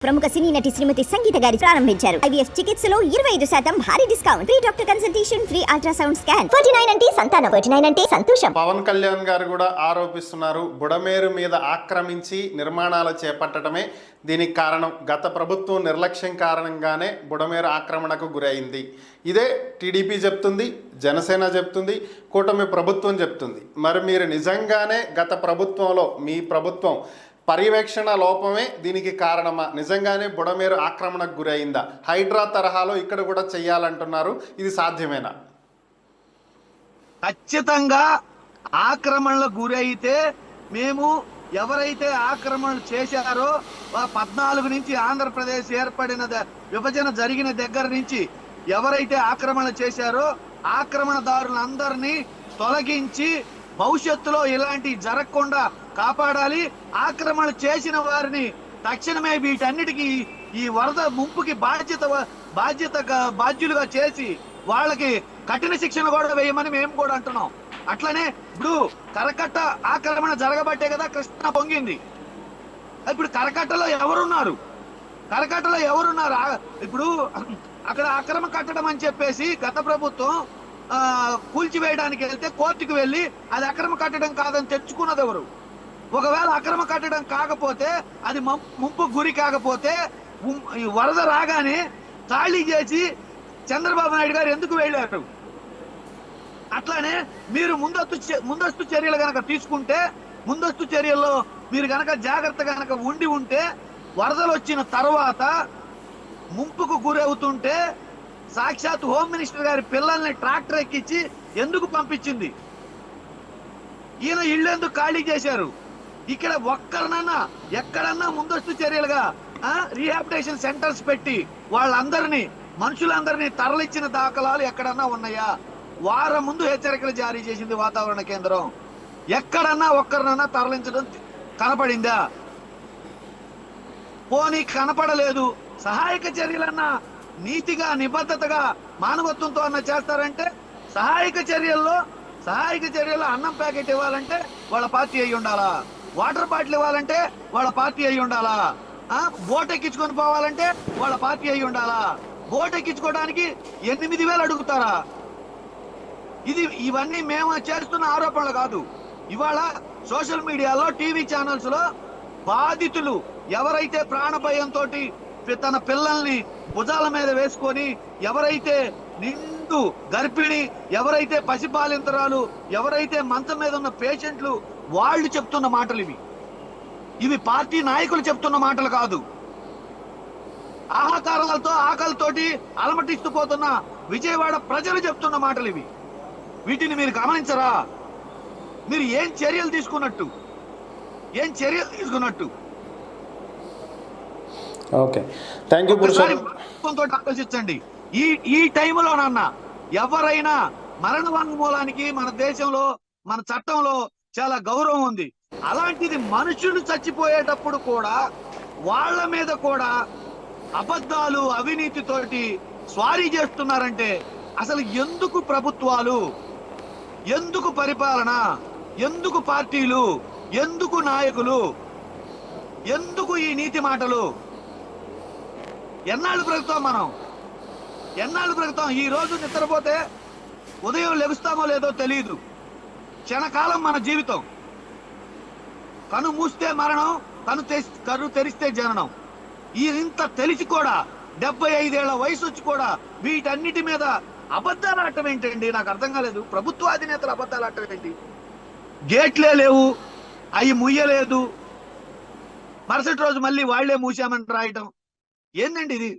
ప్రముఖ సినీ నటి శ్రీమతి సంగీత గారి ప్రారంభించారు. ఐవీఎఫ్ చికిత్సలో 25% భారీ discount, free doctor consultation, free ultrasound scan. 49 అంటే సంతానం, 49 అంటే సంతోషం. పవన్ కళ్యాణ్ గారు కూడా ఆరోపిస్తున్నారు, బుడమేరు మీద ఆక్రమించి నిర్మాణాలు చేపట్టడమే దీనికి కారణం. గత ప్రభుత్వం నిర్లక్ష్యం కారణంగానే బుడమేరు ఆక్రమణకు గురైంది. ఇదే టీడీపీ చెప్తుంది, జనసేన చెప్తుంది, కూటమి ప్రభుత్వం చెప్తుంది. మరి మీరు నిజంగానే గత ప్రభుత్వంలో మీ ప్రభుత్వం పర్యవేక్షణ లోపమే దీనికి కారణమా? నిజంగానే బుడమేరు ఆక్రమణకు గురైందా? హైడ్రా తరహాలో ఇక్కడ కూడా చెయ్యాలంటున్నారు, ఇది సాధ్యమేనా? ఖచ్చితంగా ఆక్రమణలకు గురైతే మేము ఎవరైతే ఆక్రమణలు చేశారో 14 నుంచి ఆంధ్రప్రదేశ్ ఏర్పడిన విభజన జరిగిన దగ్గర నుంచి ఎవరైతే ఆక్రమణ చేశారో ఆక్రమణదారులందరినీ తొలగించి భవిష్యత్తులో ఇలాంటి జరగకుండా కాపాడాలి. ఆక్రమణ చేసిన వారిని తక్షణమే వీటన్నిటికీ ఈ వరద ముంపుకి బాధ్యులుగా చేసి వాళ్ళకి కఠిన శిక్షణ కూడా వేయమని మేము కూడా అంటున్నాం. అట్లనే ఇప్పుడు కరకట్ట ఆక్రమణ జరగబట్టే కదా కృష్ణ పొంగింది. ఇప్పుడు కరకట్టలో ఎవరున్నారు? ఇప్పుడు అక్కడ అక్రమ కట్టడం అని చెప్పేసి గత ప్రభుత్వం కూల్చివేయడానికి వెళ్తే కోర్టుకు వెళ్ళి అది అక్రమ కట్టడం కాదని తెచ్చుకున్నది ఎవరు? ఒకవేళ అక్రమ కట్టడం కాకపోతే, అది ముంపు గురి కాకపోతే వరద రాగానే ఖాళీ చేసి చంద్రబాబు నాయుడు గారు ఎందుకు వెళ్ళారు? అట్లానే మీరు ముందస్తు చర్యలు గనక తీసుకుంటే, ముందస్తు చర్యల్లో మీరు గనక జాగ్రత్త గనక ఉంటే వరదలు వచ్చిన తర్వాత ముంపుకు గురవుతుంటే సాక్షాత్ హోమ్ మినిస్టర్ గారి పిల్లల్ని ట్రాక్టర్ ఎక్కించి ఎందుకు పంపించింది? ఈయన ఇళ్ళు ఎందుకు ఖాళీ చేశారు? ఇక్కడ ఒక్కరినన్నా ఎక్కడన్నా ముందస్తు చర్యలుగా రీహాబిటేషన్ సెంటర్స్ పెట్టి వాళ్ళందరినీ మనుషులందరినీ తరలించిన దాఖలాలు ఎక్కడన్నా ఉన్నాయా? వారం ముందు హెచ్చరికలు జారీ చేసింది వాతావరణ కేంద్రం. ఎక్కడన్నా ఒక్కరినన్నా తరలించడం కనపడిందా? పోనీ కనపడలేదు. సహాయక చర్యలన్నా నీతిగా నిబద్ధతగా మానవత్వంతో అన్న చేస్తారంటే, సహాయక చర్యల్లో అన్నం ప్యాకెట్ ఇవ్వాలంటే వాళ్ళ పార్టీ అయి ఉండాలా? వాటర్ బాటిల్ ఇవ్వాలంటే వాళ్ళ పార్టీ అయి ఉండాలా? బోట్ ఎక్కించుకొని పోవాలంటే వాళ్ళ పార్టీ అయి ఉండాలా? బోట్ ఎక్కించుకోవడానికి 8,000 అడుగుతారా? ఇవన్నీ మేము చేస్తున్న ఆరోపణలు కాదు. ఇవాళ సోషల్ మీడియాలో, టీవీ ఛానల్స్ లో బాధితులు ఎవరైతే ప్రాణ భయంతో తన పిల్లల్ని భుజాల మీద వేసుకొని, ఎవరైతే నిండు గర్భిణి, ఎవరైతే పసిపాలింతరాలు, ఎవరైతే మంచం మీద ఉన్న పేషెంట్లు, వాళ్ళు చెప్తున్న మాటలు ఇవి పార్టీ నాయకులు చెప్తున్న మాటలు కాదు. ఆహాకారాలతో ఆకలితోటి అలమటిస్తూ పోతున్న విజయవాడ ప్రజలు చెప్తున్న మాటలు ఇవి. వీటిని మీరు గమనించరా? మీరు ఏం చర్యలు తీసుకున్నట్టు? Okay, thank you. ఆలోచించండి. ఈ టైంలోనన్నా ఎవరైనా మరణ వాంగ్మూలానికి మన దేశంలో, మన చట్టంలో చాలా గౌరవం ఉంది. అలాంటిది మనుషులు చచ్చిపోయేటప్పుడు కూడా వాళ్ళ మీద కూడా అబద్ధాలు, అవినీతితోటి స్వారీ చేస్తున్నారంటే అసలు ఎందుకు ప్రభుత్వాలు, ఎందుకు పరిపాలన, ఎందుకు పార్టీలు, ఎందుకు నాయకులు, ఎందుకు ఈ నీతి మాటలు? ఎన్నాళ్ళు బ్రతుకుతాం? ఈ రోజు నిద్రపోతే ఉదయం లెగుస్తామో లేదో తెలియదు. క్షణకాలం మన జీవితం. కను మూస్తే మరణం, కను తెరిస్తే జననం. ఇంత తెలిసి కూడా 75 ఏళ్ల వయసు వచ్చి కూడా వీటన్నిటి మీద అబద్ధాలు ఆడటం ఏంటండి? నాకు అర్థం కాలేదు. ప్రభుత్వ అధినేతలు అబద్ధాలు ఆడటం ఏంటి? గేట్లే లేవు, అవి ముయ్యలేదు, మరుసటి రోజు మళ్ళీ వాళ్లే మూసామని రాయటం ఏందండి ఇది?